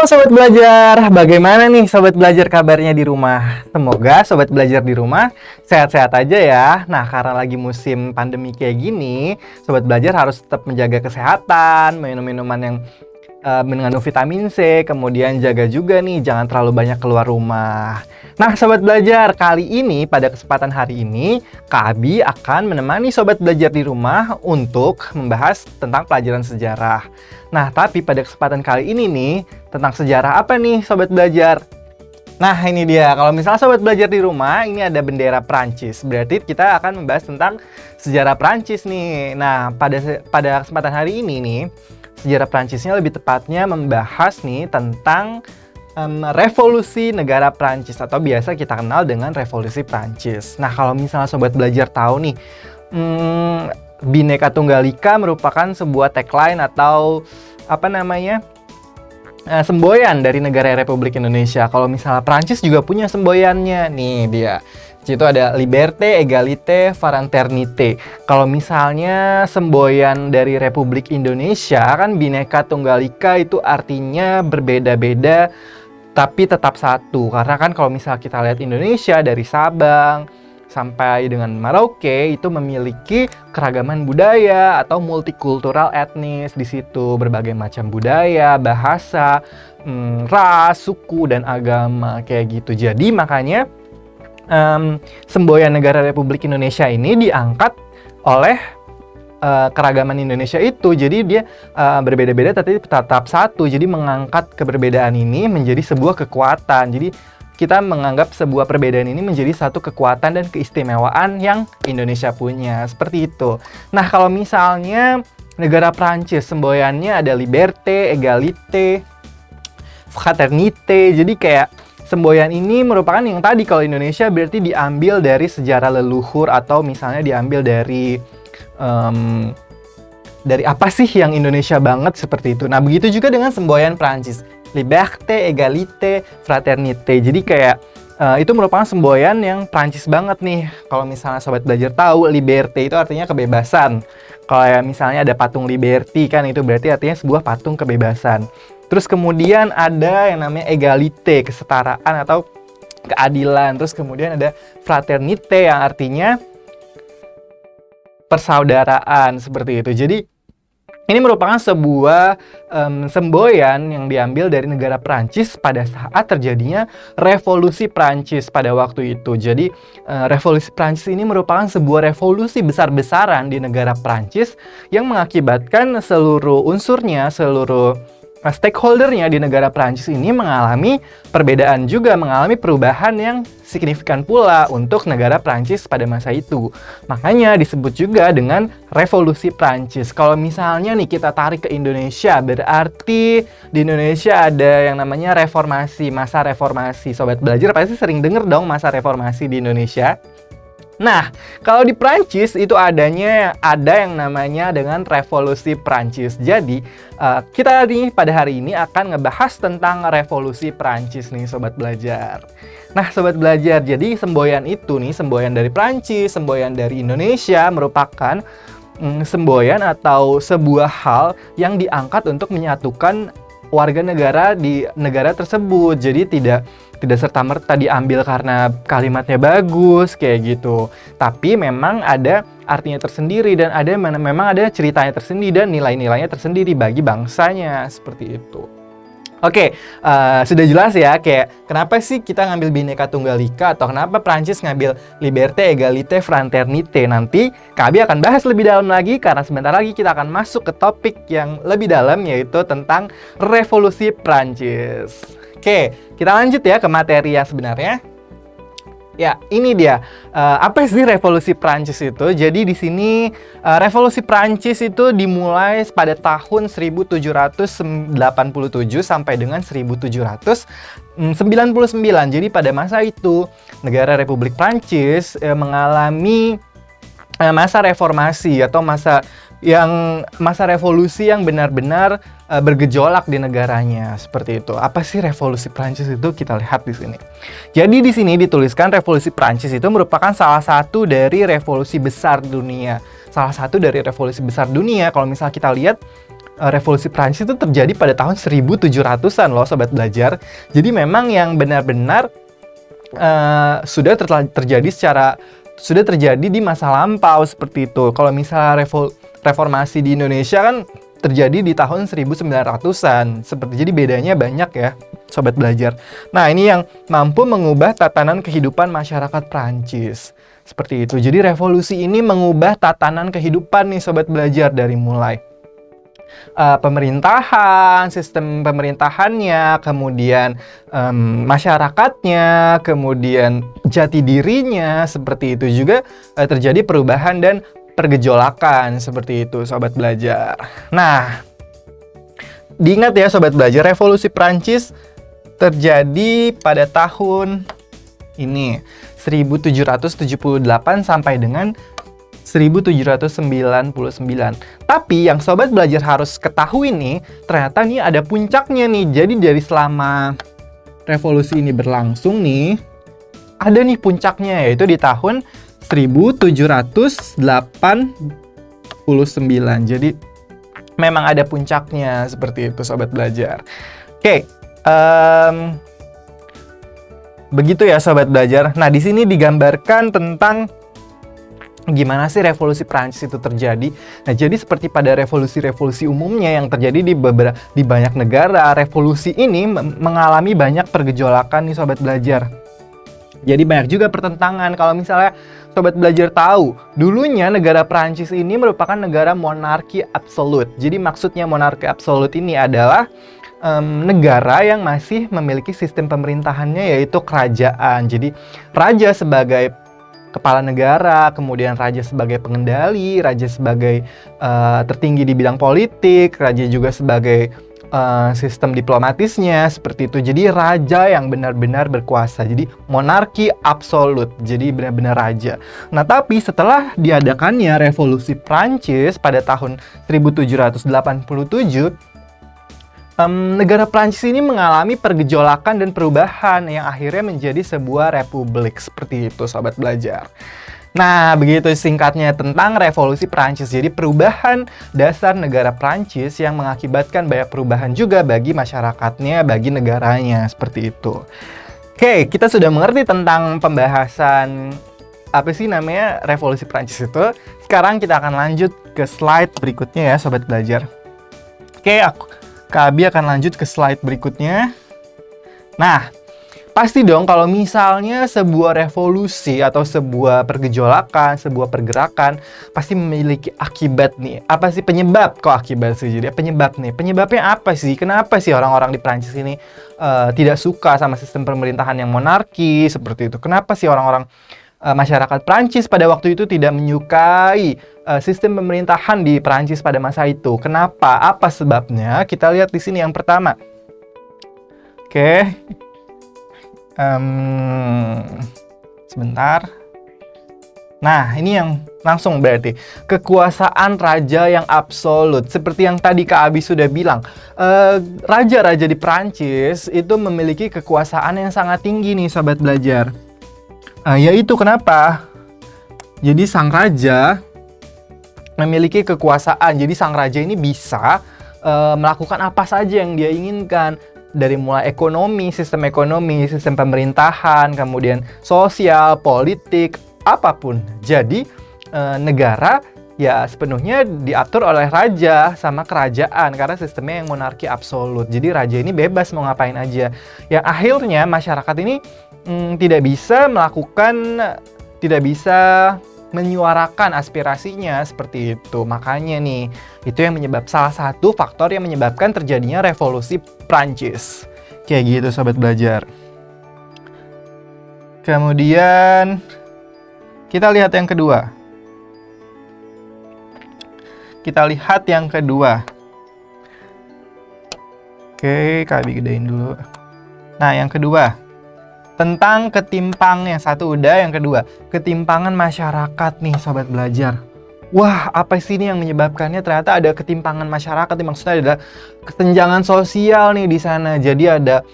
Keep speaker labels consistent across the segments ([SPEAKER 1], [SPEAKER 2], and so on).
[SPEAKER 1] Halo Sobat Belajar, bagaimana nih Sobat Belajar kabarnya di rumah? Semoga Sobat Belajar di rumah sehat-sehat aja ya. Nah, karena lagi musim pandemi kayak gini, Sobat Belajar harus tetap menjaga kesehatan, minum minuman yang mengandung vitamin C, kemudian jaga juga nih, jangan terlalu banyak keluar rumah. Nah, Sobat Belajar, kali ini, pada kesempatan hari ini, Kak Abi akan menemani Sobat Belajar di rumah untuk membahas tentang pelajaran sejarah. Nah, tapi pada kesempatan kali ini nih, tentang sejarah apa nih Sobat Belajar? Nah, ini dia. Kalau misalnya Sobat Belajar di rumah, ini ada bendera Prancis. Berarti kita akan membahas tentang sejarah Prancis nih. Nah, pada kesempatan hari ini nih, sejarah Prancisnya lebih tepatnya membahas nih tentang revolusi negara Prancis atau biasa kita kenal dengan revolusi Prancis. Nah, kalau misalnya Sobat Belajar tahu nih, Bhinneka Tunggal Ika merupakan sebuah tagline atau semboyan dari negara Republik Indonesia. Kalau misalnya Prancis juga punya semboyannya, nih dia. Di situ ada Liberté, Égalité, Fraternité. Kalau misalnya semboyan dari Republik Indonesia kan Bhinneka Tunggal Ika itu artinya berbeda-beda tapi tetap satu. Karena kan kalau misalnya kita lihat Indonesia dari Sabang sampai dengan Merauke itu memiliki keragaman budaya atau multikultural etnis di situ, berbagai macam budaya, bahasa, ras, suku dan agama kayak gitu. Jadi makanya semboyan negara Republik Indonesia ini diangkat oleh keragaman Indonesia itu. Jadi dia berbeda-beda tapi tetap satu. Jadi mengangkat keberbedaan ini menjadi sebuah kekuatan. Jadi kita menganggap sebuah perbedaan ini menjadi satu kekuatan dan keistimewaan yang Indonesia punya. Seperti itu. Nah, kalau misalnya negara Prancis semboyannya ada Liberté, Égalité, Fraternité. Jadi kayak semboyan ini merupakan yang tadi kalau Indonesia berarti diambil dari sejarah leluhur atau misalnya diambil dari apa sih yang Indonesia banget seperti itu. Nah, begitu juga dengan semboyan Prancis. Liberté, Égalité, Fraternité. Jadi kayak itu merupakan semboyan yang Prancis banget nih. Kalau misalnya Sobat Belajar tahu, Liberté itu artinya kebebasan. Kalau misalnya ada patung Liberty kan itu berarti artinya sebuah patung kebebasan. Terus kemudian ada yang namanya Égalité, kesetaraan atau keadilan. Terus kemudian ada Fraternité yang artinya persaudaraan seperti itu. Jadi ini merupakan sebuah semboyan yang diambil dari negara Prancis pada saat terjadinya revolusi Prancis pada waktu itu. Jadi revolusi Prancis ini merupakan sebuah revolusi besar-besaran di negara Prancis yang mengakibatkan seluruh unsurnya, seluruh stakeholdernya di negara Prancis ini mengalami perbedaan juga, mengalami perubahan yang signifikan pula untuk negara Prancis pada masa itu. Makanya disebut juga dengan revolusi Prancis. Kalau misalnya nih kita tarik ke Indonesia, berarti di Indonesia ada yang namanya reformasi, masa reformasi. Sobat Belajar pasti sering denger dong masa reformasi di Indonesia. Nah, kalau di Prancis itu ada yang namanya dengan revolusi Prancis. Jadi, kita nih pada hari ini akan ngebahas tentang revolusi Prancis nih Sobat Belajar. Nah, Sobat Belajar, jadi semboyan itu nih, semboyan dari Prancis, semboyan dari Indonesia merupakan semboyan atau sebuah hal yang diangkat untuk menyatukan warga negara di negara tersebut. Jadi tidak serta-merta diambil karena kalimatnya bagus kayak gitu. Tapi memang ada artinya tersendiri dan memang ada ceritanya tersendiri dan nilai-nilainya tersendiri bagi bangsanya seperti itu. Oke, sudah jelas ya kayak kenapa sih kita ngambil Bhinneka Tunggal Ika atau kenapa Prancis ngambil Liberté, Égalité, Fraternité. Nanti Kak Abi akan bahas lebih dalam lagi karena sebentar lagi kita akan masuk ke topik yang lebih dalam yaitu tentang revolusi Prancis. Oke, kita lanjut ya ke materi yang sebenarnya. Ya, ini dia. Apa sih revolusi Prancis itu? Jadi di sini revolusi Prancis itu dimulai pada tahun 1787 sampai dengan 1799. Jadi pada masa itu negara Republik Prancis mengalami masa reformasi atau masa revolusi yang benar-benar bergejolak di negaranya seperti itu. Apa sih revolusi Prancis itu? Kita lihat di sini. Jadi di sini dituliskan revolusi Prancis itu merupakan salah satu dari revolusi besar dunia salah satu dari revolusi besar dunia. Kalau misal kita lihat, revolusi Prancis itu terjadi pada tahun 1700-an loh Sobat Belajar. Jadi memang yang benar-benar sudah terjadi di masa lampau seperti itu. Kalau misalnya reformasi di Indonesia kan terjadi di tahun 1900-an. Jadi bedanya banyak ya, Sobat Belajar. Nah, ini yang mampu mengubah tatanan kehidupan masyarakat Prancis. Seperti itu. Jadi revolusi ini mengubah tatanan kehidupan nih Sobat Belajar, dari mulai pemerintahan, sistem pemerintahannya, kemudian masyarakatnya, kemudian jati dirinya, seperti itu. Juga terjadi perubahan dan pergejolakan, seperti itu Sobat Belajar. Nah, diingat ya Sobat Belajar, revolusi Prancis terjadi pada tahun ini 1778 sampai dengan 1799. Tapi yang Sobat Belajar harus ketahui nih, ternyata nih ada puncaknya nih. Jadi dari selama revolusi ini berlangsung nih, ada nih puncaknya, yaitu di tahun 1789. Jadi memang ada puncaknya, seperti itu Sobat Belajar. Oke, begitu ya Sobat Belajar. Nah, di sini digambarkan tentang gimana sih revolusi Prancis itu terjadi. Nah, jadi seperti pada revolusi-revolusi umumnya yang terjadi di banyak negara, revolusi ini mengalami banyak pergejolakan nih Sobat Belajar. Jadi banyak juga pertentangan. Kalau misalnya Sobat Belajar tahu, dulunya negara Prancis ini merupakan negara monarki absolut. Jadi maksudnya monarki absolut ini adalah negara yang masih memiliki sistem pemerintahannya, yaitu kerajaan. Jadi raja sebagai kepala negara, kemudian raja sebagai pengendali, raja sebagai tertinggi di bidang politik, raja juga sebagai sistem diplomatisnya, seperti itu. Jadi raja yang benar-benar berkuasa. Jadi monarki absolut. Jadi benar-benar raja. Nah, tapi setelah diadakannya revolusi Prancis pada tahun 1787, negara Prancis ini mengalami pergejolakan dan perubahan yang akhirnya menjadi sebuah republik, seperti itu Sobat Belajar. Nah, begitu singkatnya tentang revolusi Prancis. Jadi perubahan dasar negara Prancis yang mengakibatkan banyak perubahan juga bagi masyarakatnya, bagi negaranya, seperti itu. Oke, kita sudah mengerti tentang pembahasan apa sih namanya revolusi Prancis itu. Sekarang kita akan lanjut ke slide berikutnya ya Sobat Belajar. Oke, Kak Abi akan lanjut ke slide berikutnya. Nah, pasti dong kalau misalnya sebuah revolusi atau sebuah pergejolakan, sebuah pergerakan pasti memiliki akibat nih. Apa sih penyebab? Kok akibat sih? Jadi penyebab nih. Penyebabnya apa sih? Kenapa sih orang-orang di Prancis ini tidak suka sama sistem pemerintahan yang monarki seperti itu? Kenapa sih orang-orang masyarakat Prancis pada waktu itu tidak menyukai sistem pemerintahan di Prancis pada masa itu? Kenapa? Apa sebabnya? Kita lihat di sini yang pertama. Oke. Sebentar. Nah, ini yang langsung berarti kekuasaan raja yang absolut. Seperti yang tadi Kak Abi sudah bilang, raja-raja di Prancis itu memiliki kekuasaan yang sangat tinggi nih Sobat Belajar. Yaitu kenapa? Jadi sang raja memiliki kekuasaan. Jadi sang raja ini bisa melakukan apa saja yang dia inginkan. Dari mulai ekonomi, sistem pemerintahan, kemudian sosial, politik, apapun. Jadi negara ya sepenuhnya diatur oleh raja sama kerajaan karena sistemnya yang monarki absolut. Jadi raja ini bebas mau ngapain aja. Yang akhirnya masyarakat ini tidak bisa menyuarakan aspirasinya seperti itu. Makanya nih, itu yang salah satu faktor yang menyebabkan terjadinya revolusi Prancis. Kayak gitu Sobat Belajar. Kemudian kita lihat yang kedua. Oke, Kak Abi gedein dulu. Nah, yang kedua. Tentang yang satu udah, yang kedua, ketimpangan masyarakat nih Sobat Belajar. Wah, apa sih ini yang menyebabkannya? Ternyata ada ketimpangan masyarakat nih, maksudnya adalah kesenjangan sosial nih di sana. Jadi ada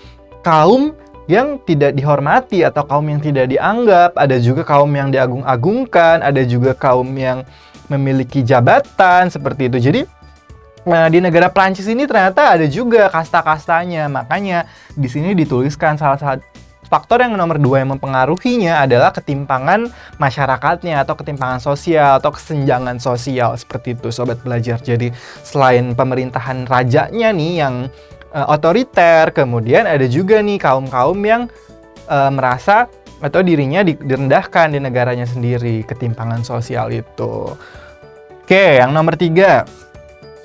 [SPEAKER 1] kaum yang tidak dihormati atau kaum yang tidak dianggap, ada juga kaum yang diagung-agungkan, ada juga kaum yang memiliki jabatan seperti itu. Jadi di negara Prancis ini ternyata ada juga kasta-kastanya. Makanya di sini dituliskan salah satu faktor yang nomor 2 yang mempengaruhinya adalah ketimpangan masyarakatnya atau ketimpangan sosial atau kesenjangan sosial seperti itu sobat belajar. Jadi selain pemerintahan rajanya nih yang otoriter, kemudian ada juga nih kaum-kaum yang merasa atau dirinya direndahkan di negaranya sendiri, ketimpangan sosial itu. Oke, yang nomor 3.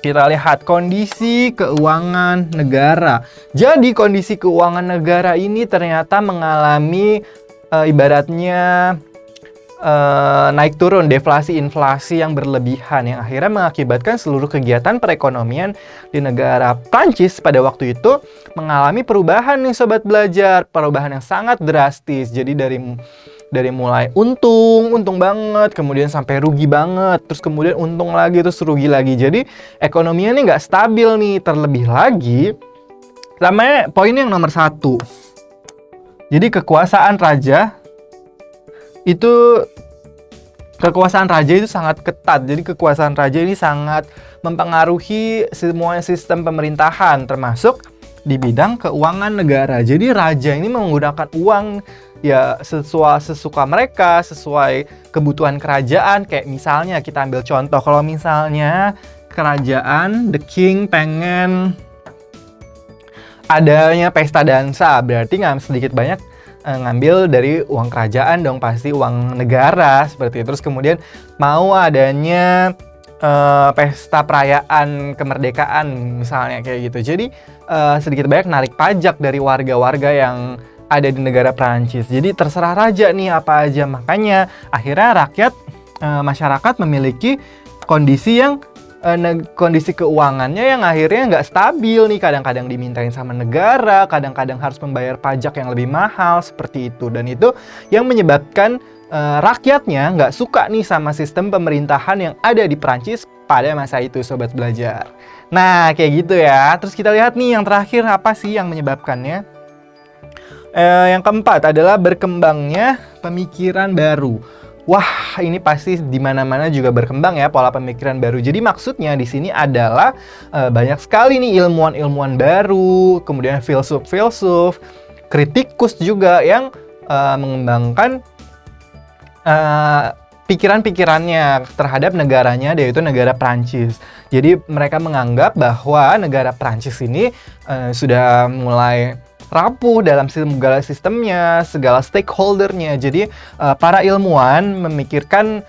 [SPEAKER 1] Kita lihat kondisi keuangan negara. Jadi kondisi keuangan negara ini ternyata mengalami ibaratnya naik turun, deflasi inflasi yang berlebihan yang akhirnya mengakibatkan seluruh kegiatan perekonomian di negara Prancis pada waktu itu mengalami perubahan nih sobat belajar, perubahan yang sangat drastis. Jadi dari mulai untung banget, kemudian sampai rugi banget, terus kemudian untung lagi, terus rugi lagi. Jadi ekonominya nih nggak stabil nih, terlebih lagi. Sama poin yang nomor 1. Jadi kekuasaan raja itu sangat ketat. Jadi kekuasaan raja ini sangat mempengaruhi semua sistem pemerintahan, termasuk di bidang keuangan negara. Jadi raja ini menggunakan uang ya sesuka mereka, sesuai kebutuhan kerajaan. Kayak misalnya kita ambil contoh, kalau misalnya kerajaan, the king pengen adanya pesta dansa, berarti nggak sedikit banyak ngambil dari uang kerajaan dong, pasti uang negara seperti itu. Terus kemudian mau adanya pesta perayaan kemerdekaan misalnya kayak gitu. Jadi sedikit banyak narik pajak dari warga-warga yang ada di negara Prancis. Jadi terserah raja nih apa aja. Makanya akhirnya rakyat, masyarakat memiliki kondisi keuangannya yang akhirnya nggak stabil nih. Kadang-kadang dimintain sama negara, kadang-kadang harus membayar pajak yang lebih mahal seperti itu. Dan itu yang menyebabkan rakyatnya nggak suka nih sama sistem pemerintahan yang ada di Prancis pada masa itu sobat belajar. Nah kayak gitu ya. Terus kita lihat nih yang terakhir apa sih yang menyebabkannya. Yang keempat adalah berkembangnya pemikiran baru. Wah, ini pasti di mana-mana juga berkembang ya pola pemikiran baru. Jadi maksudnya di sini adalah banyak sekali nih ilmuwan-ilmuwan baru, kemudian filsuf-filsuf, kritikus juga yang mengembangkan pikiran-pikirannya terhadap negaranya, yaitu negara Prancis. Jadi mereka menganggap bahwa negara Prancis ini sudah mulai rapuh dalam segala sistemnya, segala stakeholdernya. Jadi para ilmuwan memikirkan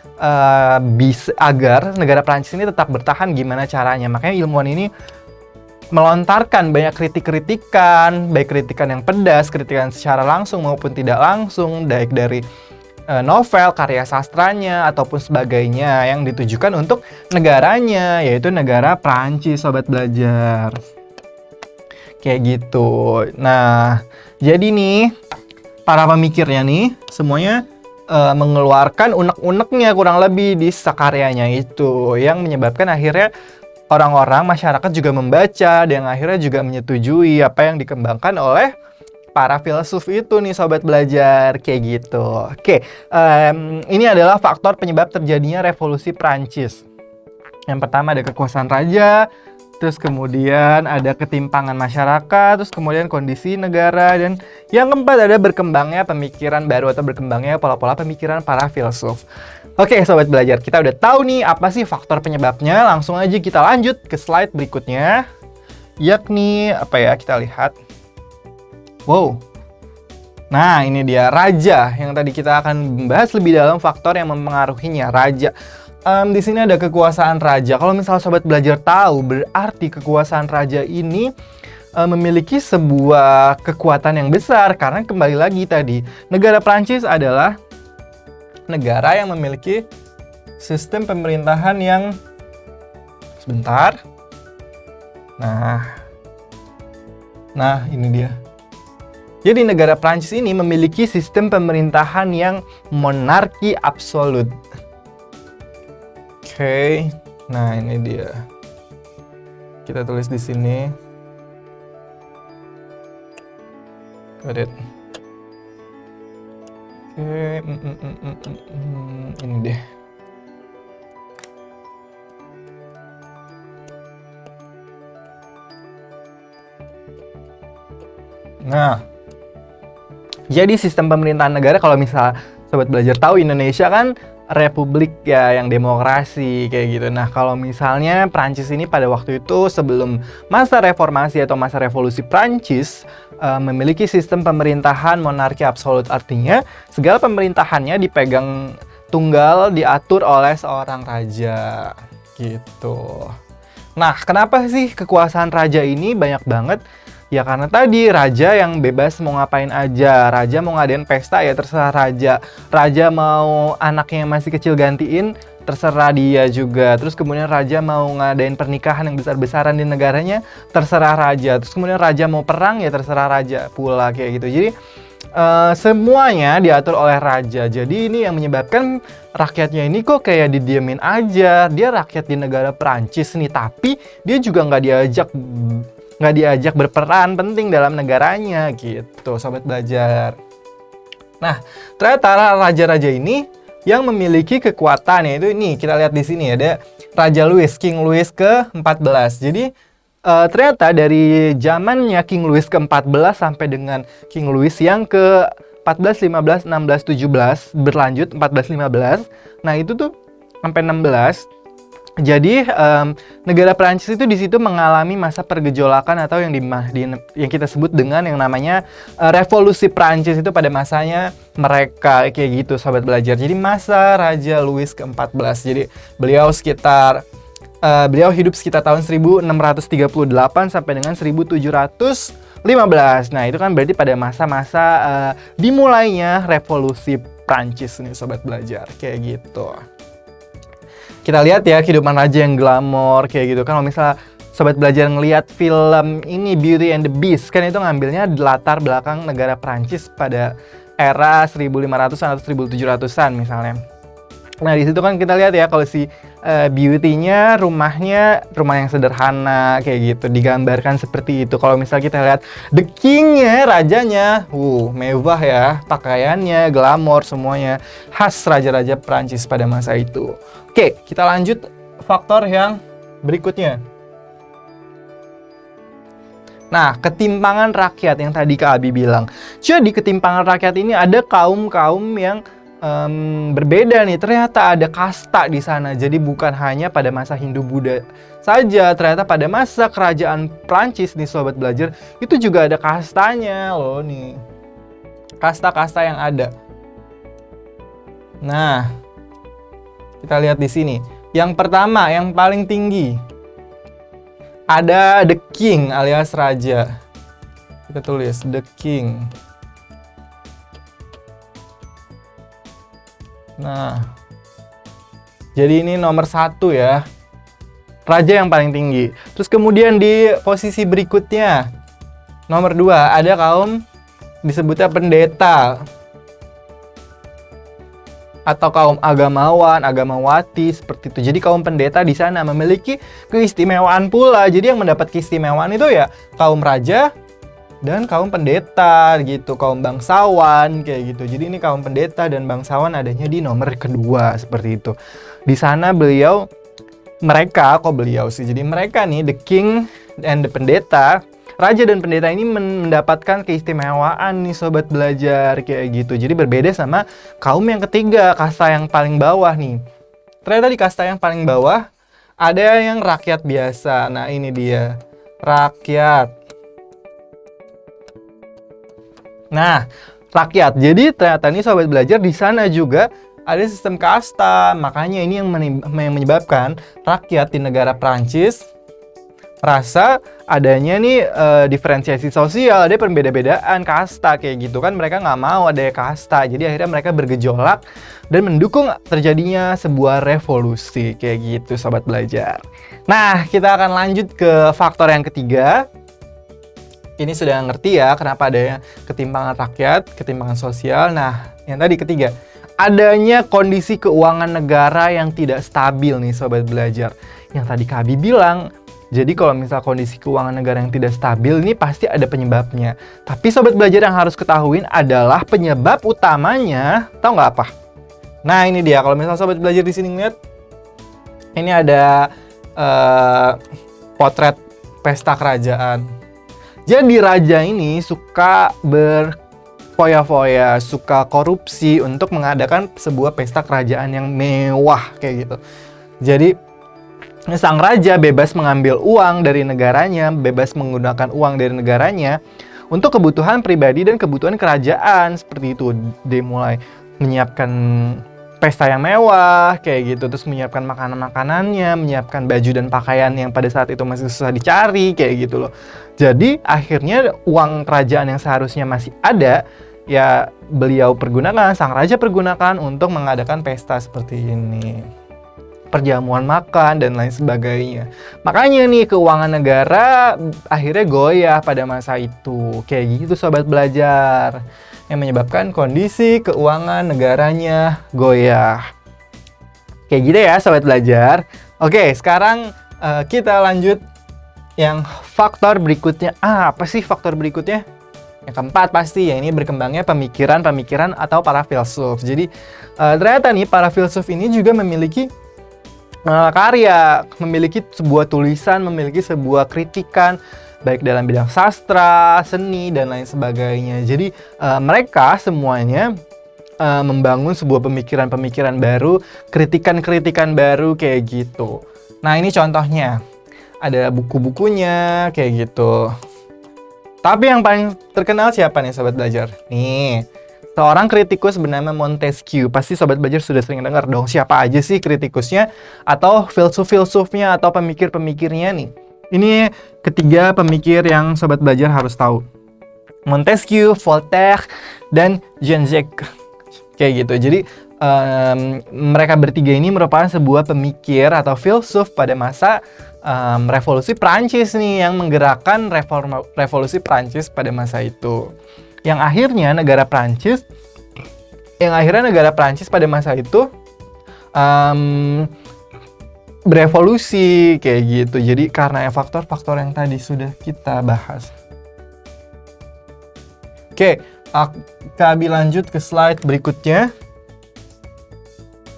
[SPEAKER 1] agar negara Prancis ini tetap bertahan gimana caranya. Makanya ilmuwan ini melontarkan banyak kritik-kritikan, baik kritikan yang pedas, kritikan secara langsung maupun tidak langsung, baik dari novel, karya sastranya, ataupun sebagainya yang ditujukan untuk negaranya, yaitu negara Prancis, sobat belajar. Kayak gitu. Nah, jadi nih, para pemikirnya nih, semuanya mengeluarkan unek-uneknya kurang lebih di sakaryanya itu, yang menyebabkan akhirnya orang-orang, masyarakat juga membaca, dan akhirnya juga menyetujui apa yang dikembangkan oleh para filsuf itu nih sobat belajar, kayak gitu. Oke, ini adalah faktor penyebab terjadinya revolusi Prancis. Yang pertama ada kekuasaan raja, terus kemudian ada ketimpangan masyarakat, terus kemudian kondisi negara, dan yang keempat ada berkembangnya pemikiran baru atau berkembangnya pola-pola pemikiran para filsuf. Oke sobat belajar, kita udah tahu nih apa sih faktor penyebabnya. Langsung aja kita lanjut ke slide berikutnya, yakni apa ya, kita lihat. Wow. Nah, ini dia raja yang tadi kita akan membahas lebih dalam faktor yang mempengaruhinya raja. Di sini ada kekuasaan raja. Kalau misalnya sobat belajar tahu, berarti kekuasaan raja ini memiliki sebuah kekuatan yang besar. Karena kembali lagi tadi, negara Prancis adalah negara yang memiliki sistem pemerintahan yang sebentar. Nah ini dia. Jadi negara Prancis ini memiliki sistem pemerintahan yang monarki absolut. Oke, nah ini dia. Kita tulis di sini. Got it. Oke, ini deh. Nah, jadi sistem pemerintahan negara, kalau misal sobat belajar tahu, Indonesia kan republik ya, yang demokrasi kayak gitu. Nah, kalau misalnya Prancis ini pada waktu itu sebelum masa reformasi atau masa revolusi Prancis memiliki sistem pemerintahan monarki absolut, artinya segala pemerintahannya dipegang tunggal, diatur oleh seorang raja gitu. Nah, kenapa sih kekuasaan raja ini banyak banget? Ya karena tadi raja yang bebas mau ngapain aja. Raja mau ngadain pesta ya terserah raja. Raja mau anaknya yang masih kecil gantiin, terserah dia juga. Terus kemudian raja mau ngadain pernikahan yang besar-besaran di negaranya, terserah raja. Terus kemudian raja mau perang ya terserah raja pula kayak gitu. Jadi semuanya diatur oleh raja. Jadi ini yang menyebabkan rakyatnya ini kok kayak didiemin aja. Dia rakyat di negara Perancis nih, tapi dia juga nggak diajak berperan penting dalam negaranya gitu, sobat belajar. Nah, ternyata raja-raja ini yang memiliki kekuatan, yaitu ini kita lihat di sini ada Raja Louis, King Louis ke-14. Jadi ternyata dari zamannya King Louis ke-14 sampai dengan King Louis yang ke-14, 15, 16, 17 berlanjut 14, 15. Nah, itu tuh sampai 16. Jadi negara Prancis itu di situ mengalami masa pergejolakan atau yang kita sebut dengan yang namanya revolusi Prancis itu pada masanya mereka kayak gitu, sobat belajar. Jadi masa Raja Louis ke-14. Jadi beliau hidup sekitar tahun 1638 sampai dengan 1715. Nah, itu kan berarti pada masa-masa dimulainya revolusi Prancis nih, sobat belajar, kayak gitu. Kita lihat ya kehidupan raja yang glamor kayak gitu kan. Kalau misalnya sobat belajar ngelihat film ini Beauty and the Beast, kan itu ngambilnya latar belakang negara Prancis pada era 1500-an atau 1700-an misalnya. Nah, di situ kan kita lihat ya kalau si Beauty-nya rumah yang sederhana kayak gitu, digambarkan seperti itu. Kalau misalnya kita lihat The King-nya, rajanya, mewah ya, pakaiannya, glamor, semuanya khas raja-raja Prancis pada masa itu. Oke, kita lanjut faktor yang berikutnya. Nah, ketimpangan rakyat yang tadi Kak Abi bilang. Jadi ketimpangan rakyat ini ada kaum-kaum yang berbeda nih. Ternyata ada kasta di sana. Jadi bukan hanya pada masa Hindu-Buddha saja. Ternyata pada masa kerajaan Prancis nih, sobat belajar, itu juga ada kastanya loh nih. Kasta-kasta yang ada. Nah, kita lihat di sini. Yang pertama, yang paling tinggi, ada The King alias raja. Kita tulis The King. Nah, jadi ini nomor 1 ya, raja yang paling tinggi. Terus kemudian di posisi berikutnya, nomor 2, ada kaum disebutnya pendeta atau kaum agamawan, agamawati seperti itu. Jadi kaum pendeta di sana memiliki keistimewaan pula. Jadi yang mendapat keistimewaan itu ya kaum raja dan kaum pendeta gitu, kaum bangsawan kayak gitu. Jadi ini kaum pendeta dan bangsawan adanya di nomor kedua seperti itu. Di sana mereka nih The King and the pendeta, raja dan pendeta ini mendapatkan keistimewaan nih, sobat belajar, kayak gitu. Jadi berbeda sama kaum yang ketiga, kasta yang paling bawah nih. Ternyata di kasta yang paling bawah ada yang rakyat biasa. Nah, ini dia, rakyat. Nah, rakyat. Jadi ternyata nih, sobat belajar, di sana juga ada sistem kasta. Makanya ini yang menyebabkan rakyat di negara Prancis rasa adanya nih diferensiasi sosial, ada perbeda-bedaan kasta kayak gitu kan. Mereka nggak mau ada kasta. Jadi akhirnya mereka bergejolak dan mendukung terjadinya sebuah revolusi kayak gitu, sobat belajar. Nah, kita akan lanjut ke faktor yang ketiga. Ini sudah ngerti ya kenapa adanya ketimpangan rakyat, ketimpangan sosial. Nah, yang tadi ketiga, adanya kondisi keuangan negara yang tidak stabil nih, sobat belajar. Yang tadi Kak Abi bilang, jadi kalau misal kondisi keuangan negara yang tidak stabil, ini pasti ada penyebabnya. Tapi sobat belajar yang harus ketahuin adalah penyebab utamanya, tahu nggak apa? Nah, ini dia. Kalau misal sobat belajar di sini ngeliat, ini ada potret pesta kerajaan. Jadi raja ini suka berfoya-foya, suka korupsi untuk mengadakan sebuah pesta kerajaan yang mewah kayak gitu. Jadi sang raja bebas mengambil uang dari negaranya, bebas menggunakan uang dari negaranya untuk kebutuhan pribadi dan kebutuhan kerajaan. Seperti itu. Dia mulai menyiapkan pesta yang mewah kayak gitu, terus menyiapkan makanan-makanannya, menyiapkan baju dan pakaian yang pada saat itu masih susah dicari kayak gitu loh. Jadi akhirnya uang kerajaan yang seharusnya masih ada, ya beliau pergunakan, sang raja pergunakan untuk mengadakan pesta seperti ini, perjamuan makan dan lain sebagainya. Makanya nih keuangan negara akhirnya goyah pada masa itu kayak gitu sobat belajar, yang menyebabkan kondisi keuangan negaranya goyah. Kayak gitu ya sobat belajar. Oke, sekarang kita lanjut yang faktor berikutnya. Apa sih faktor berikutnya? Yang keempat pasti, ya ini berkembangnya pemikiran-pemikiran atau para filsuf. Jadi ternyata nih para filsuf ini juga memiliki karya, memiliki sebuah tulisan, memiliki sebuah kritikan baik dalam bidang sastra, seni, dan lain sebagainya. Jadi mereka semuanya membangun sebuah pemikiran-pemikiran baru, kritikan-kritikan baru kayak gitu. Nah ini contohnya, ada buku-bukunya kayak gitu. Tapi yang paling terkenal siapa nih sobat belajar? Nih, seorang kritikus bernama Montesquieu. Pasti sobat belajar sudah sering dengar dong, siapa aja sih kritikusnya atau filsuf-filsufnya atau pemikir-pemikirnya nih. Ini ketiga pemikir yang sobat belajar harus tahu. Montesquieu, Voltaire, dan Jean-Jacques. Kayak gitu. Jadi mereka bertiga ini merupakan sebuah pemikir atau filsuf pada masa revolusi Prancis nih, yang menggerakkan revolusi Prancis pada masa itu. Yang akhirnya negara Prancis pada masa itu berevolusi kayak gitu. Jadi karena faktor-faktor yang tadi sudah kita bahas. Oke, kami lanjut ke slide berikutnya.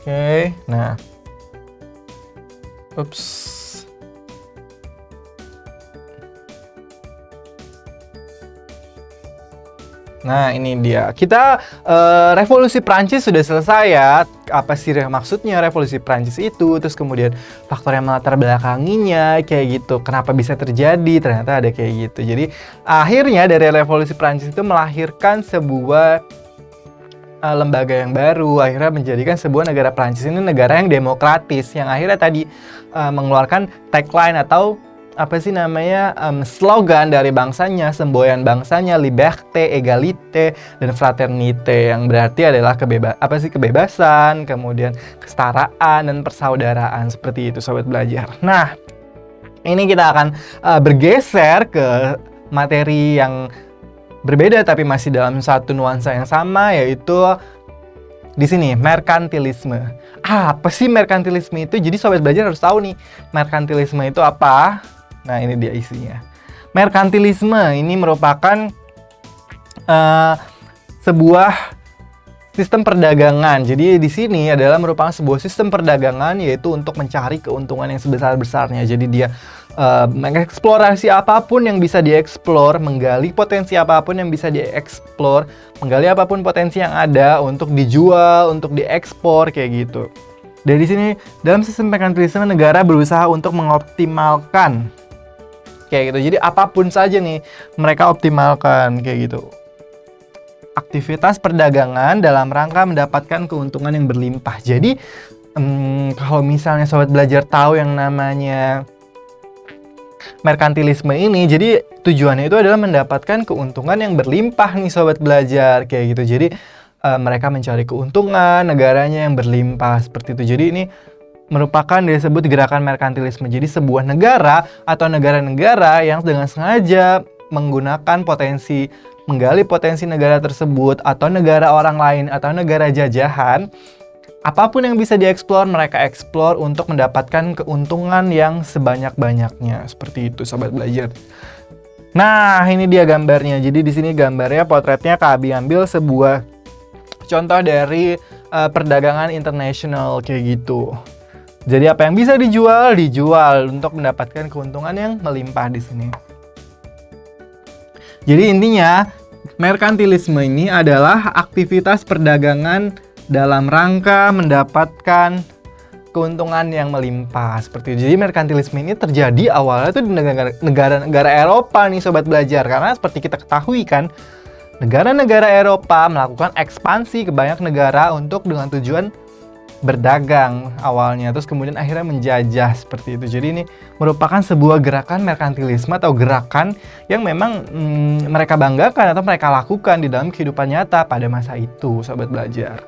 [SPEAKER 1] Oke, nah. Nah, ini dia. Kita revolusi Prancis sudah selesai ya. Apa sih maksudnya revolusi Prancis itu? Terus kemudian faktor yang melatar belakanginya kayak gitu. Kenapa bisa terjadi? Ternyata ada kayak gitu. Jadi akhirnya dari revolusi Prancis itu melahirkan sebuah lembaga yang baru. Akhirnya menjadikan sebuah negara Prancis ini negara yang demokratis. Yang akhirnya tadi mengeluarkan tagline atau slogan dari bangsanya, semboyan bangsanya, liberté, égalité, dan fraternité, yang berarti adalah kebebasan, kemudian kesetaraan dan persaudaraan, seperti itu sobat belajar. Nah, ini kita akan bergeser ke materi yang berbeda tapi masih dalam satu nuansa yang sama, yaitu di sini merkantilisme. Apa sih merkantilisme itu? Jadi sobat belajar harus tahu nih, merkantilisme itu apa? Nah, ini dia isinya. Merkantilisme ini merupakan sebuah sistem perdagangan. Jadi di sini adalah merupakan sebuah sistem perdagangan, yaitu untuk mencari keuntungan yang sebesar-besarnya. Jadi dia mengeksplorasi apapun yang bisa dieksplor, menggali potensi apapun yang bisa dieksplor, menggali apapun potensi yang ada untuk dijual, untuk diekspor kayak gitu. Dari sini dalam sistem merkantilisme negara berusaha untuk mengoptimalkan kayak gitu. Jadi apapun saja nih mereka optimalkan kayak gitu. Aktivitas perdagangan dalam rangka mendapatkan keuntungan yang berlimpah. Jadi kalau misalnya sobat belajar tahu yang namanya merkantilisme ini, jadi tujuannya itu adalah mendapatkan keuntungan yang berlimpah nih sobat belajar kayak gitu. Jadi mereka mencari keuntungan negaranya yang berlimpah seperti itu. Jadi ini merupakan disebut gerakan merkantilisme. Jadi sebuah negara atau negara-negara yang dengan sengaja menggunakan menggali potensi negara tersebut atau negara orang lain atau negara jajahan, apapun yang bisa dieksplor mereka eksplor untuk mendapatkan keuntungan yang sebanyak-banyaknya. Seperti itu sobat belajar. Nah, ini dia gambarnya. Jadi di sini gambarnya, potretnya Kak ambil sebuah contoh dari perdagangan internasional kayak gitu. Jadi apa yang bisa dijual untuk mendapatkan keuntungan yang melimpah di sini. Jadi intinya, merkantilisme ini adalah aktivitas perdagangan dalam rangka mendapatkan keuntungan yang melimpah seperti itu. Jadi merkantilisme ini terjadi awalnya tuh di negara-negara Eropa nih sobat belajar, karena seperti kita ketahui kan, negara-negara Eropa melakukan ekspansi ke banyak negara untuk dengan tujuan berdagang awalnya, terus kemudian akhirnya menjajah seperti itu. Jadi ini merupakan sebuah gerakan merkantilisme atau gerakan yang memang mereka banggakan atau mereka lakukan di dalam kehidupan nyata pada masa itu, sobat belajar.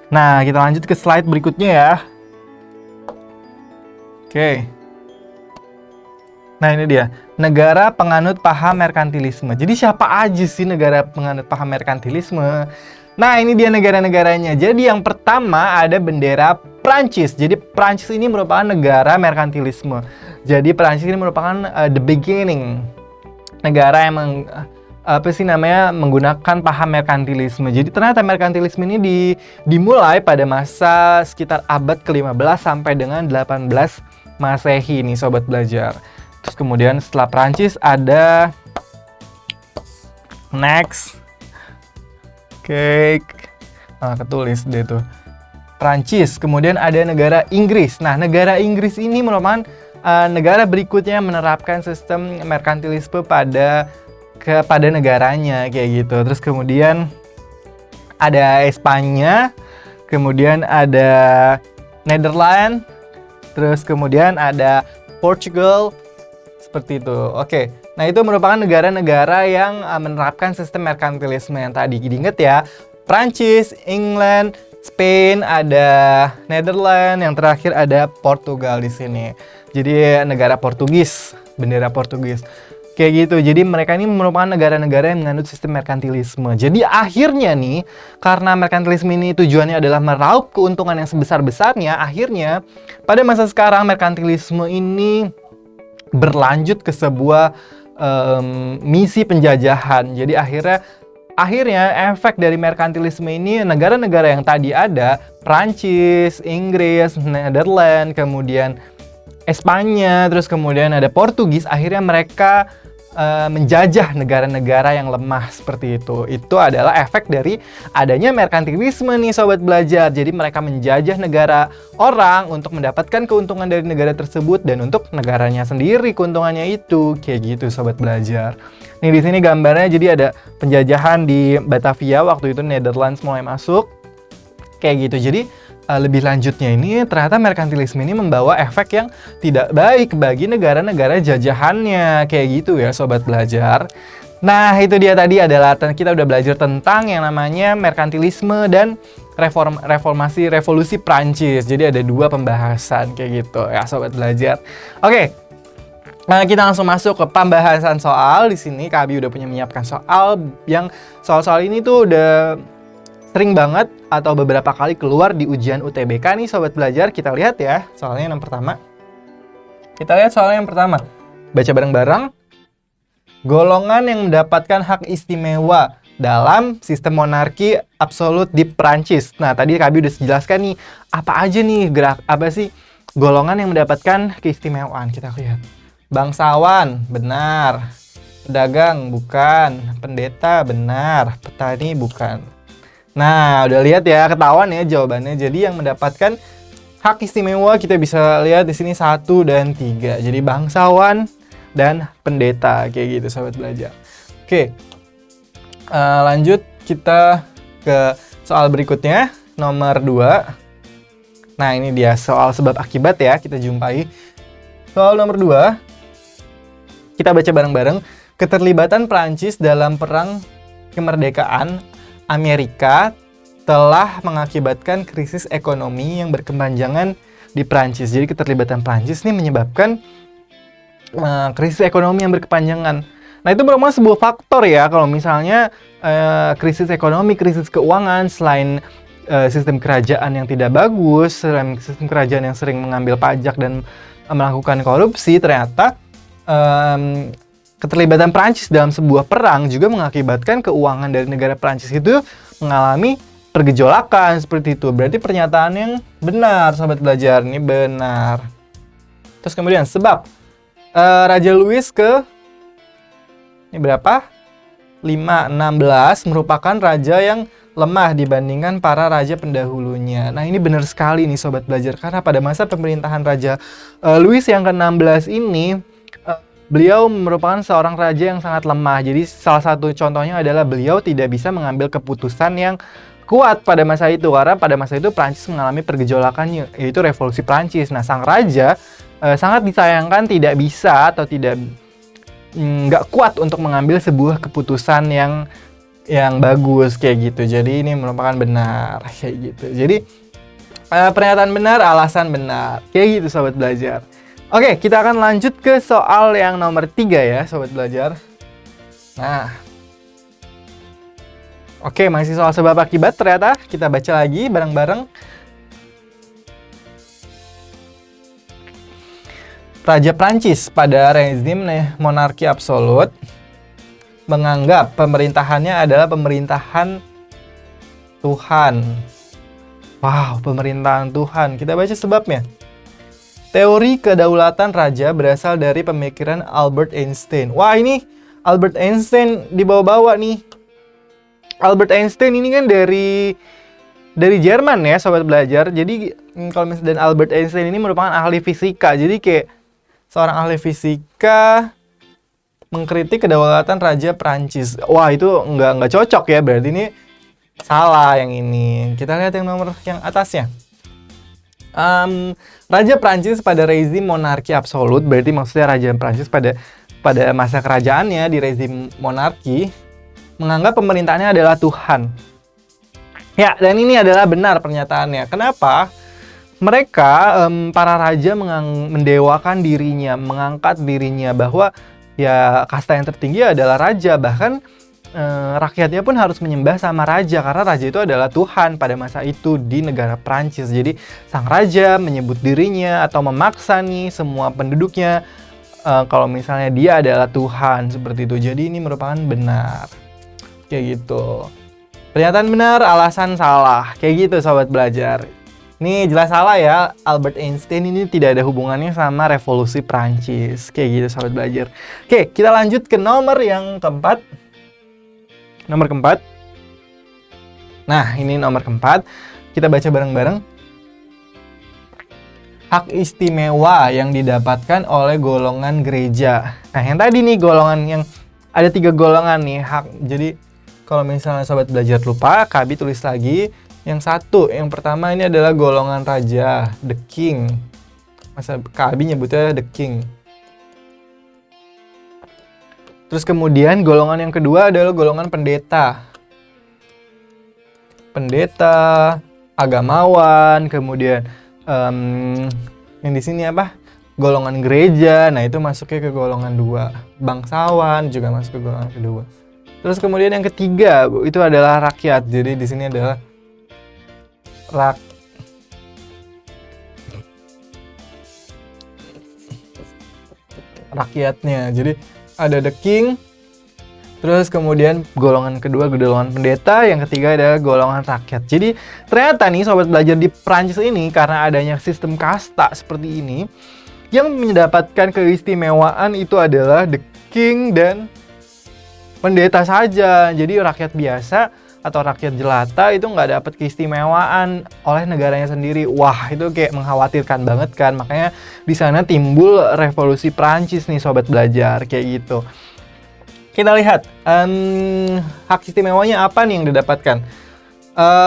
[SPEAKER 1] Nah, kita lanjut ke slide berikutnya ya. Oke. Nah, ini dia, negara penganut paham merkantilisme. Jadi siapa aja sih negara penganut paham merkantilisme? Nah, ini dia negara-negaranya. Jadi yang pertama ada bendera Prancis. Jadi Prancis ini merupakan negara merkantilisme. Jadi Prancis ini merupakan the beginning. Negara yang menggunakan paham merkantilisme. Jadi ternyata merkantilisme ini dimulai pada masa sekitar abad ke-15 sampai dengan 18 Masehi nih sobat belajar. Terus kemudian setelah Prancis ada next. Oke, ketulis deh tuh. Prancis, kemudian ada negara Inggris. Nah, negara Inggris ini merupakan negara berikutnya menerapkan sistem merkantilisme kepada negaranya kayak gitu. Terus kemudian ada Espanya, kemudian ada Netherlands, terus kemudian ada Portugal, seperti itu. Oke. Nah, itu merupakan negara-negara yang menerapkan sistem merkantilisme yang tadi. Diingat ya, Prancis, England, Spain, ada Netherlands, yang terakhir ada Portugal di sini. Jadi negara Portugis, bendera Portugis. Kayak gitu. Jadi mereka ini merupakan negara-negara yang menganut sistem merkantilisme. Jadi akhirnya nih, karena merkantilisme ini tujuannya adalah meraup keuntungan yang sebesar-besarnya, akhirnya pada masa sekarang merkantilisme ini berlanjut ke sebuah misi penjajahan. Jadi akhirnya efek dari merkantilisme ini, negara-negara yang tadi ada, Prancis, Inggris, Netherlands, kemudian Espanya, terus kemudian ada Portugis, akhirnya mereka menjajah negara-negara yang lemah seperti itu. Itu adalah efek dari adanya merkantilisme nih sobat belajar. Jadi mereka menjajah negara orang untuk mendapatkan keuntungan dari negara tersebut dan untuk negaranya sendiri keuntungannya itu. Kayak gitu sobat belajar. Nih di sini gambarnya, jadi ada penjajahan di Batavia waktu itu Netherlands mulai masuk. Kayak gitu. Jadi lebih lanjutnya ini ternyata merkantilisme ini membawa efek yang tidak baik bagi negara-negara jajahannya, kayak gitu ya sobat belajar. Nah, itu dia tadi adalah kita udah belajar tentang yang namanya merkantilisme dan revolusi Prancis. Jadi ada dua pembahasan kayak gitu ya sobat belajar. Oke. Nah, kita langsung masuk ke pembahasan soal. Di sini Kak Abi udah punya menyiapkan soal yang soal-soal ini tuh udah sering banget atau beberapa kali keluar di ujian UTBK nih sobat belajar. Kita lihat ya soalnya yang pertama. Kita lihat soalnya yang pertama. Baca bareng-bareng. Golongan yang mendapatkan hak istimewa dalam sistem monarki absolut di Prancis. Nah, tadi Kak Abi udah jelaskan nih apa aja nih apa sih golongan yang mendapatkan keistimewaan. Kita lihat. Bangsawan, benar. Pedagang, bukan. Pendeta, benar. Petani, bukan. Nah, udah lihat ya, ketahuan ya jawabannya. Jadi yang mendapatkan hak istimewa kita bisa lihat di sini 1 dan 3. Jadi bangsawan dan pendeta kayak gitu sahabat belajar. Oke. Lanjut kita ke soal berikutnya, nomor 2. Nah, ini dia soal sebab akibat ya, kita jumpai. Soal nomor 2. Kita baca bareng-bareng. Keterlibatan Prancis dalam perang kemerdekaan Amerika telah mengakibatkan krisis ekonomi yang berkepanjangan di Prancis. Jadi keterlibatan Prancis ini menyebabkan krisis ekonomi yang berkepanjangan. Nah, itu merupakan sebuah faktor ya kalau misalnya krisis ekonomi, krisis keuangan, selain sistem kerajaan yang tidak bagus, selain sistem kerajaan yang sering mengambil pajak dan melakukan korupsi, ternyata keterlibatan Prancis dalam sebuah perang juga mengakibatkan keuangan dari negara Prancis itu mengalami pergejolakan seperti itu. Berarti pernyataan yang benar, sahabat belajar, ini benar. Terus kemudian sebab Raja Louis ini berapa? 16 merupakan raja yang lemah dibandingkan para raja pendahulunya. Nah, ini benar sekali nih Sobat Belajar, karena pada masa pemerintahan Raja Louis yang ke-16 ini, beliau merupakan seorang raja yang sangat lemah. Jadi salah satu contohnya adalah beliau tidak bisa mengambil keputusan yang kuat pada masa itu, karena pada masa itu Prancis mengalami pergejolakan, yaitu revolusi Prancis. Nah, sang raja sangat disayangkan tidak bisa atau nggak kuat untuk mengambil sebuah keputusan yang bagus kayak gitu. Jadi ini merupakan benar kayak gitu. Jadi pernyataan benar, alasan benar kayak gitu Sobat Belajar. Oke, kita akan lanjut ke soal yang nomor 3 ya, Sobat Belajar. Nah, oke, masih soal sebab akibat ternyata. Kita baca lagi bareng-bareng. Raja Prancis pada rezim monarki absolut menganggap pemerintahannya adalah pemerintahan Tuhan. Wow, pemerintahan Tuhan. Kita baca sebabnya. Teori kedaulatan raja berasal dari pemikiran Albert Einstein. Wah, ini Albert Einstein dibawa-bawa nih. Albert Einstein ini kan dari Jerman ya, Sobat Belajar. Jadi kalau misalnya, dan Albert Einstein ini merupakan ahli fisika. Jadi kayak seorang ahli fisika mengkritik kedaulatan Raja Prancis. Wah, itu nggak cocok ya, berarti ini salah yang ini. Kita lihat yang nomor yang atasnya. Raja Prancis pada rezim monarki absolut, berarti maksudnya Raja Prancis pada masa kerajaannya di rezim monarki menganggap pemerintahnya adalah Tuhan. Ya, dan ini adalah benar pernyataannya. Kenapa? Mereka, para raja mendewakan dirinya, mengangkat dirinya bahwa ya kasta yang tertinggi adalah raja. Bahkan rakyatnya pun harus menyembah sama raja, karena raja itu adalah Tuhan pada masa itu di negara Prancis. Jadi sang raja menyebut dirinya atau memaksa nih semua penduduknya kalau misalnya dia adalah Tuhan, seperti itu. Jadi ini merupakan benar kayak gitu. Pernyataan benar, alasan salah kayak gitu Sobat Belajar. Ini jelas salah ya. Albert Einstein ini tidak ada hubungannya sama revolusi Prancis kayak gitu Sobat Belajar. Oke, kita lanjut ke nomor yang keempat. Nomor keempat. Nah, ini nomor keempat. Kita baca bareng-bareng. Hak istimewa yang didapatkan oleh golongan gereja. Nah, yang tadi nih golongan yang ada 3 golongan nih hak. Jadi kalau misalnya Sobat Belajar lupa, Kabi tulis lagi. Yang satu, yang pertama ini adalah golongan raja, the king. Masa Kabi nyebutnya the king. Terus kemudian golongan yang kedua adalah golongan pendeta. Pendeta, agamawan, kemudian yang di sini apa? Golongan gereja. Nah, itu masuknya ke golongan 2. Bangsawan juga masuk ke golongan kedua. Terus kemudian yang ketiga itu adalah rakyat. Jadi di sini adalah rakyatnya. Jadi ada the king, terus kemudian golongan kedua golongan pendeta, yang ketiga adalah golongan rakyat. Jadi ternyata nih Sobat Belajar, di Prancis ini karena adanya sistem kasta seperti ini, yang mendapatkan keistimewaan itu adalah the king dan pendeta saja. Jadi rakyat biasa atau rakyat jelata itu nggak dapat keistimewaan oleh negaranya sendiri. Wah, itu kayak mengkhawatirkan banget kan. Makanya di sana timbul revolusi Prancis nih Sobat Belajar kayak gitu. Kita lihat hak istimewanya apa nih yang didapatkan.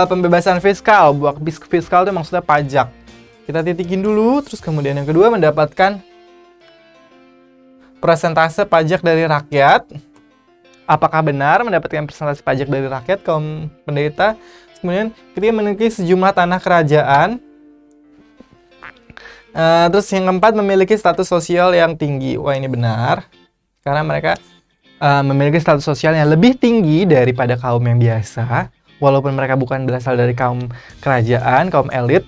[SPEAKER 1] Pembebasan fiskal. Fiskal itu maksudnya pajak. Kita titikin dulu. Terus kemudian yang kedua mendapatkan persentase pajak dari rakyat. Apakah benar mendapatkan persentase pajak dari rakyat kaum pendeta? Kemudian ketiga, memiliki sejumlah tanah kerajaan. Terus yang keempat, memiliki status sosial yang tinggi. Wah, ini benar. Karena mereka memiliki status sosial yang lebih tinggi daripada kaum yang biasa. Walaupun mereka bukan berasal dari kaum kerajaan, kaum elit.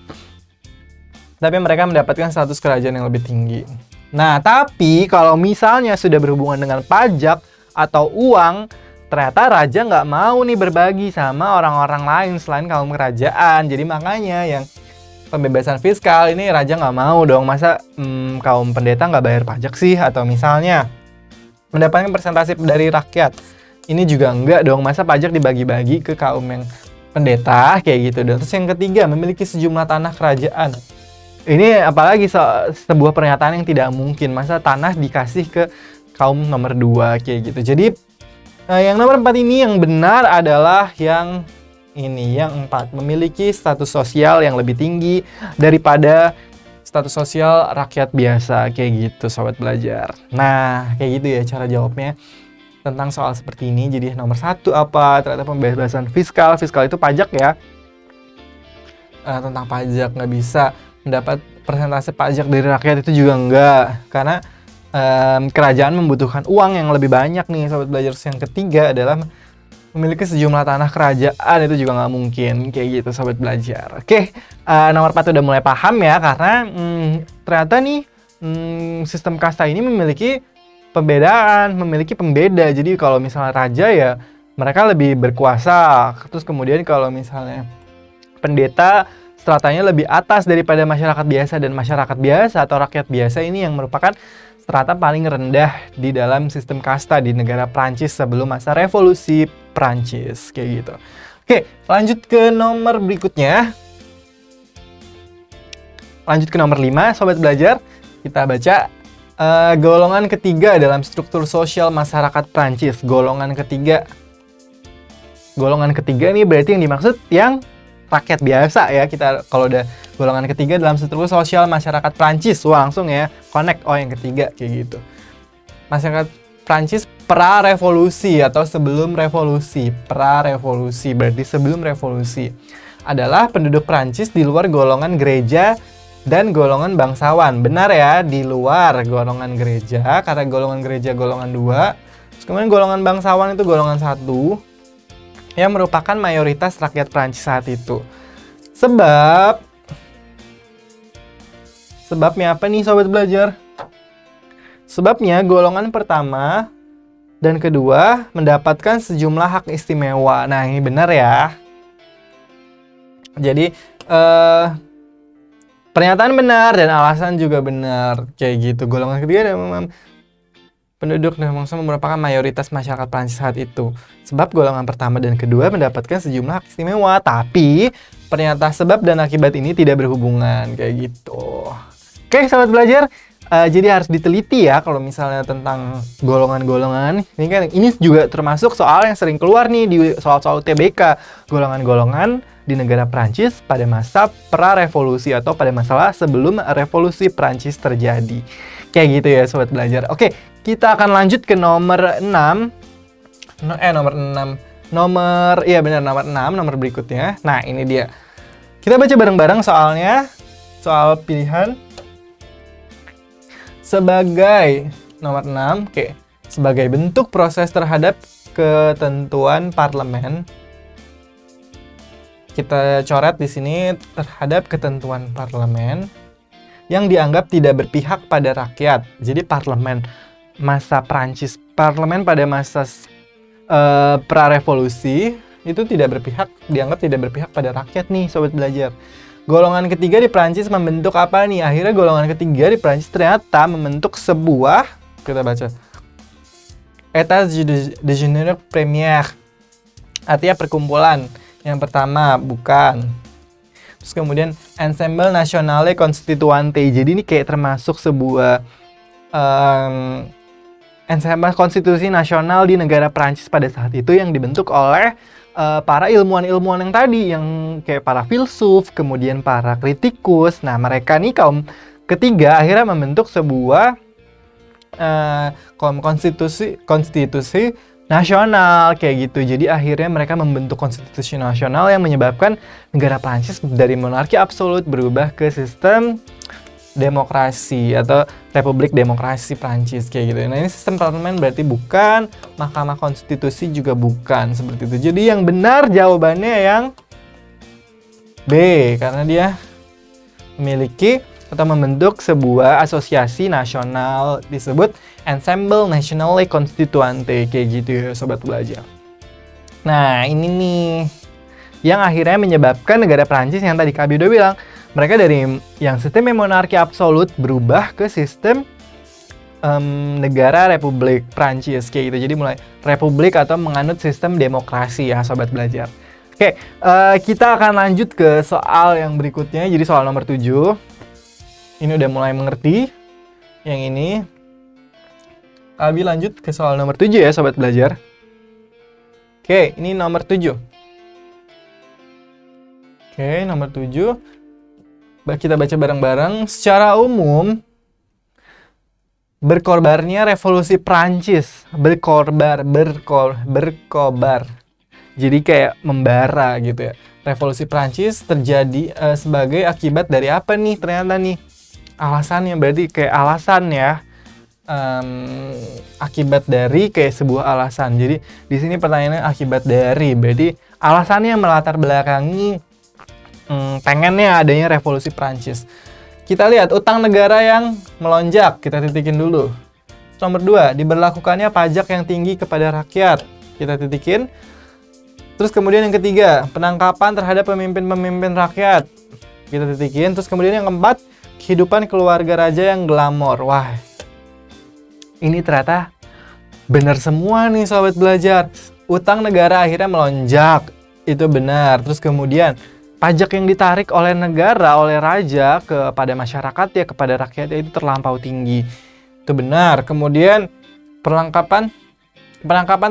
[SPEAKER 1] Tapi mereka mendapatkan status kerajaan yang lebih tinggi. Nah, tapi kalau misalnya sudah berhubungan dengan pajak atau uang, ternyata raja nggak mau nih berbagi sama orang-orang lain selain kaum kerajaan. Jadi makanya yang pembebasan fiskal ini raja nggak mau dong. Masa kaum pendeta nggak bayar pajak sih? Atau misalnya mendapatkan persentase dari rakyat. Ini juga enggak dong, masa pajak dibagi-bagi ke kaum yang pendeta kayak gitu dong. Terus yang ketiga, memiliki sejumlah tanah kerajaan. Ini apalagi sebuah pernyataan yang tidak mungkin, masa tanah dikasih ke kaum nomor 2 kayak gitu. Jadi yang nomor 4 ini yang benar adalah yang ini, yang 4, memiliki status sosial yang lebih tinggi daripada status sosial rakyat biasa kayak gitu sobat belajar. Nah, kayak gitu ya cara jawabnya tentang soal seperti ini. Jadi nomor 1 apa? Ternyata pembebasan fiskal. Fiskal itu pajak ya. Tentang pajak, nggak bisa mendapat persentase pajak dari rakyat itu juga enggak. Karena kerajaan membutuhkan uang yang lebih banyak nih sobat belajar. Yang ketiga adalah memiliki sejumlah tanah kerajaan, itu juga nggak mungkin kayak gitu sobat belajar. Oke, nomor 4 udah mulai paham ya, karena ternyata nih sistem kasta ini memiliki perbedaan, memiliki pembeda. Jadi kalau misalnya raja ya mereka lebih berkuasa. Terus kemudian kalau misalnya pendeta stratanya lebih atas daripada masyarakat biasa, dan masyarakat biasa atau rakyat biasa ini yang merupakan strata paling rendah di dalam sistem kasta di negara Prancis sebelum masa revolusi Prancis kayak gitu. Oke, lanjut ke nomor berikutnya. Lanjut ke nomor 5 sobat belajar. Kita baca golongan ketiga dalam struktur sosial masyarakat Prancis. Golongan ketiga. Golongan ketiga ini berarti yang dimaksud yang rakyat biasa ya. Kita kalau udah golongan ketiga dalam struktur sosial masyarakat Prancis, wah langsung ya connect, oh yang ketiga kayak gitu. Masyarakat Prancis pra-revolusi atau sebelum revolusi. Pra-revolusi berarti sebelum revolusi adalah penduduk Prancis di luar golongan gereja dan golongan bangsawan. Benar ya, di luar golongan gereja, karena golongan gereja golongan 2. Terus kemudian golongan bangsawan itu golongan 1 yang merupakan mayoritas rakyat Prancis saat itu. Sebabnya apa nih sobat belajar? Sebabnya golongan pertama dan kedua mendapatkan sejumlah hak istimewa. Nah, ini benar ya. Jadi pernyataan benar dan alasan juga benar kayak gitu. Golongan ketiga dan penduduk dan bangsa merupakan mayoritas masyarakat Prancis saat itu. Sebab golongan pertama dan kedua mendapatkan sejumlah hak istimewa, tapi pernyataan sebab dan akibat ini tidak berhubungan kayak gitu. Oke, sahabat belajar, jadi harus diteliti ya kalau misalnya tentang golongan-golongan. Ini juga termasuk soal yang sering keluar nih di soal-soal UTBK. Golongan-golongan di negara Prancis pada masa pra-revolusi atau pada masalah sebelum revolusi Prancis terjadi. Kayak gitu ya sobat belajar. Oke, kita akan lanjut ke nomor 6. Nomor 6. Nomor 6, nomor berikutnya. Nah, ini dia. Kita baca bareng-bareng soalnya. Soal pilihan. Sebagai nomor 6, oke. Sebagai bentuk proses terhadap ketentuan parlemen. Kita coret di sini terhadap ketentuan parlemen yang dianggap tidak berpihak pada rakyat. Jadi parlemen masa Prancis, parlemen pada masa pra-revolusi itu dianggap tidak berpihak pada rakyat nih sobat belajar. Golongan ketiga di Prancis membentuk apa nih? Akhirnya golongan ketiga di Prancis ternyata membentuk sebuah, kita baca, État de genre premier, artinya perkumpulan. Yang pertama, bukan. Terus kemudian Ensemble Nationale Constituante. Jadi ini kayak termasuk sebuah ensemble konstitusi nasional di negara Prancis pada saat itu yang dibentuk oleh para ilmuwan-ilmuwan yang tadi, yang kayak para filsuf, kemudian para kritikus. Nah, mereka nih kaum ketiga akhirnya membentuk sebuah konstitusi nasional kayak gitu. Jadi akhirnya mereka membentuk konstitusi nasional yang menyebabkan negara Prancis dari monarki absolut berubah ke sistem demokrasi atau Republik Demokrasi Prancis kayak gitu. Nah, ini sistem parlemen berarti bukan, Mahkamah Konstitusi juga bukan, seperti itu. Jadi yang benar jawabannya yang B, karena dia memiliki atau membentuk sebuah asosiasi nasional disebut Ensemble Nationale Constituante kayak gitu ya sobat belajar. Nah, ini nih yang akhirnya menyebabkan negara Prancis yang tadi Kak udah bilang, mereka dari yang sistem monarki absolut berubah ke sistem negara Republik Prancis kayak gitu. Jadi mulai republik atau menganut sistem demokrasi ya sobat belajar. Oke, kita akan lanjut ke soal yang berikutnya. Jadi soal nomor 7. Ini udah mulai mengerti. Yang ini. Abi lanjut ke soal nomor 7 ya sobat belajar. Oke, ini nomor 7. Oke, nomor 7. Kita baca bareng-bareng. Secara umum, berkobarnya revolusi Prancis. Berkobar. Jadi kayak membara gitu ya. Revolusi Prancis terjadi sebagai akibat dari apa nih ternyata nih? Alasannya berarti kayak alasan ya. Akibat dari kayak sebuah alasan. Jadi di sini pertanyaannya akibat dari. Berarti alasannya melatar belakangi pengennya adanya revolusi Prancis. Kita lihat utang negara yang melonjak. Kita titikin dulu. Nomor 2, diberlakukannya pajak yang tinggi kepada rakyat. Kita titikin. Terus kemudian yang ketiga, penangkapan terhadap pemimpin-pemimpin rakyat. Kita titikin. Terus kemudian yang keempat, kehidupan keluarga raja yang glamor. Wah, ini ternyata benar semua nih sobat belajar. Utang negara akhirnya melonjak. Itu benar. Terus kemudian pajak yang ditarik oleh negara, oleh raja kepada masyarakat ya, kepada rakyatnya itu terlampau tinggi. Itu benar. Kemudian penangkapan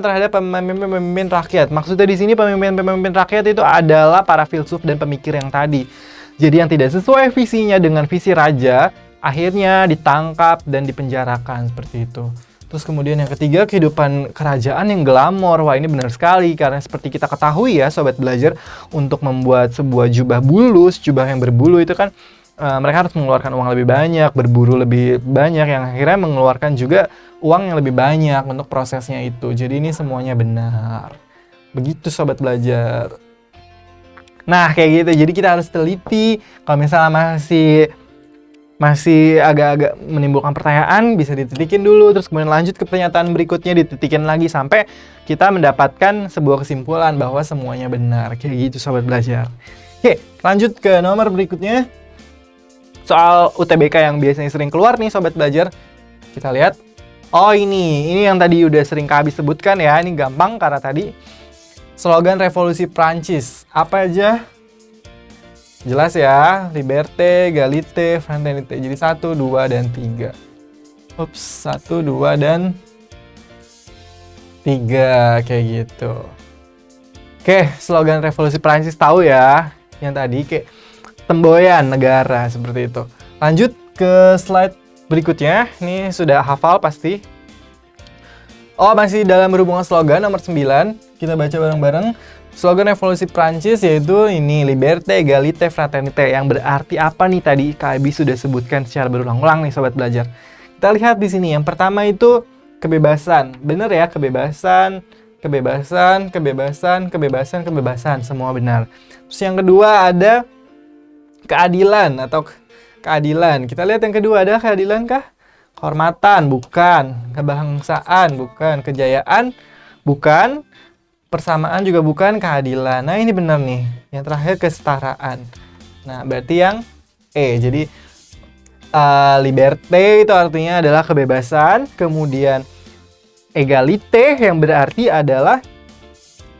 [SPEAKER 1] terhadap pemimpin rakyat. Maksudnya di sini pemimpin rakyat itu adalah para filsuf dan pemikir yang tadi. Jadi yang tidak sesuai visinya dengan visi raja, akhirnya ditangkap dan dipenjarakan seperti itu. Terus kemudian yang ketiga, kehidupan kerajaan yang glamor. Wah, ini benar sekali karena seperti kita ketahui ya sobat belajar, untuk membuat sebuah jubah yang berbulu itu kan mereka harus mengeluarkan uang lebih banyak, berburu lebih banyak, yang akhirnya mengeluarkan juga uang yang lebih banyak untuk prosesnya itu. Jadi ini semuanya benar. Begitu sobat belajar. Nah, kayak gitu. Jadi kita harus teliti. Kalau misalnya masih agak-agak menimbulkan pertanyaan, bisa dititikin dulu, terus kemudian lanjut ke pernyataan berikutnya, dititikin lagi sampai kita mendapatkan sebuah kesimpulan bahwa semuanya benar. Kayak gitu sobat belajar. Oke, lanjut ke nomor berikutnya. Soal UTBK yang biasanya sering keluar nih sobat belajar. Kita lihat. Oh, ini yang tadi udah sering Kak Abi sebutkan ya. Ini gampang karena tadi slogan revolusi Prancis. Apa aja? Jelas ya, liberté, égalité, fraternité. Jadi 1, 2, dan 3. 1, 2, dan 3. Kayak gitu. Oke, slogan revolusi Prancis tahu ya. Yang tadi kayak semboyan negara seperti itu. Lanjut ke slide berikutnya. Ini sudah hafal pasti. Oh, masih dalam berhubungan slogan nomor 9. Kita baca bareng-bareng. Slogan revolusi Prancis yaitu ini, liberté, égalité, fraternité, yang berarti apa nih tadi Kak Abi sudah sebutkan secara berulang-ulang nih sobat belajar. Kita lihat di sini yang pertama itu kebebasan. Bener ya, kebebasan, semua benar. Terus yang kedua ada keadilan atau keadilan. Kita lihat yang kedua, ada keadilan kah? Kehormatan, bukan. Kebangsaan, bukan. Kejayaan, bukan. Persamaan juga bukan. Keadilan. Nah, ini benar nih. Yang terakhir kesetaraan. Nah, berarti yang E. Jadi liberté itu artinya adalah kebebasan. Kemudian égalité yang berarti adalah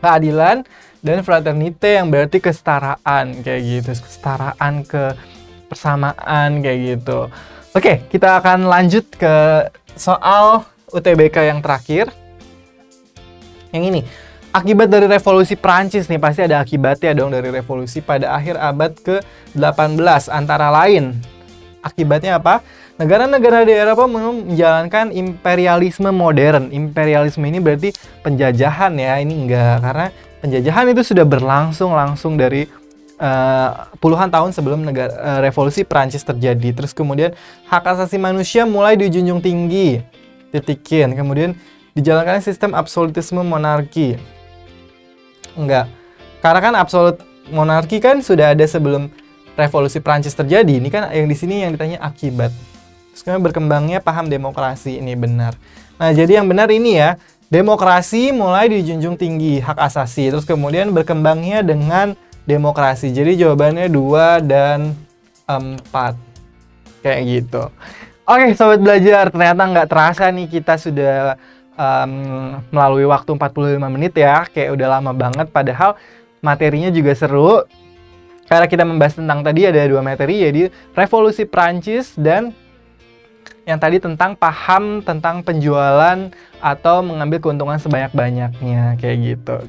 [SPEAKER 1] keadilan. Dan fraternité yang berarti kesetaraan. Kayak gitu. Kesetaraan, kebersamaan kayak gitu. Oke, kita akan lanjut ke soal UTBK yang terakhir. Yang ini. Akibat dari revolusi Prancis nih, pasti ada akibatnya dong dari revolusi pada akhir abad ke-18. Antara lain, akibatnya apa? Negara-negara di Eropa menjalankan imperialisme modern. Imperialisme ini berarti penjajahan ya, ini enggak. Karena penjajahan itu sudah berlangsung langsung dari puluhan tahun sebelum revolusi Prancis terjadi. Terus kemudian hak asasi manusia mulai dijunjung tinggi. Titikin. Kemudian dijalankan sistem absolutisme monarki. Enggak. Karena kan absolut monarki kan sudah ada sebelum revolusi Prancis terjadi. Ini kan yang di sini yang ditanya akibat. Terus kemudian berkembangnya paham demokrasi, ini benar. Nah, jadi yang benar ini ya, demokrasi mulai dijunjung tinggi, hak asasi. Terus kemudian berkembangnya dengan demokrasi. Jadi jawabannya 2 dan 4. Kayak gitu. Oke, sobat belajar, ternyata nggak terasa nih kita sudah melalui waktu 45 menit ya. Kayak udah lama banget, padahal materinya juga seru. Karena kita membahas tentang tadi ada 2 materi, jadi revolusi Prancis dan yang tadi tentang paham tentang penjualan atau mengambil keuntungan sebanyak-banyaknya, kayak gitu.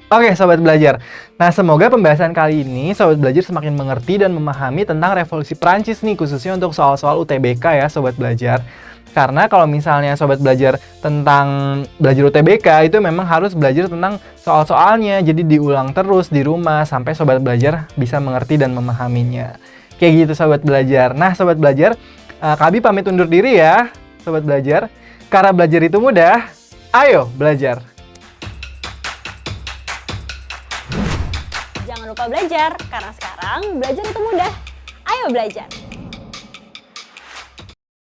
[SPEAKER 1] Oke, sobat belajar. Nah, semoga pembahasan kali ini sobat belajar semakin mengerti dan memahami tentang revolusi Prancis nih, khususnya untuk soal-soal UTBK ya, sobat belajar. Karena kalau misalnya sobat belajar tentang belajar UTBK, itu memang harus belajar tentang soal-soalnya. Jadi diulang terus di rumah sampai sobat belajar bisa mengerti dan memahaminya. Kayak gitu sobat belajar. Nah, sobat belajar, Kabi pamit undur diri ya, sobat belajar. Karena belajar itu mudah, ayo belajar.
[SPEAKER 2] Jangan lupa belajar, karena sekarang belajar itu mudah. Ayo belajar!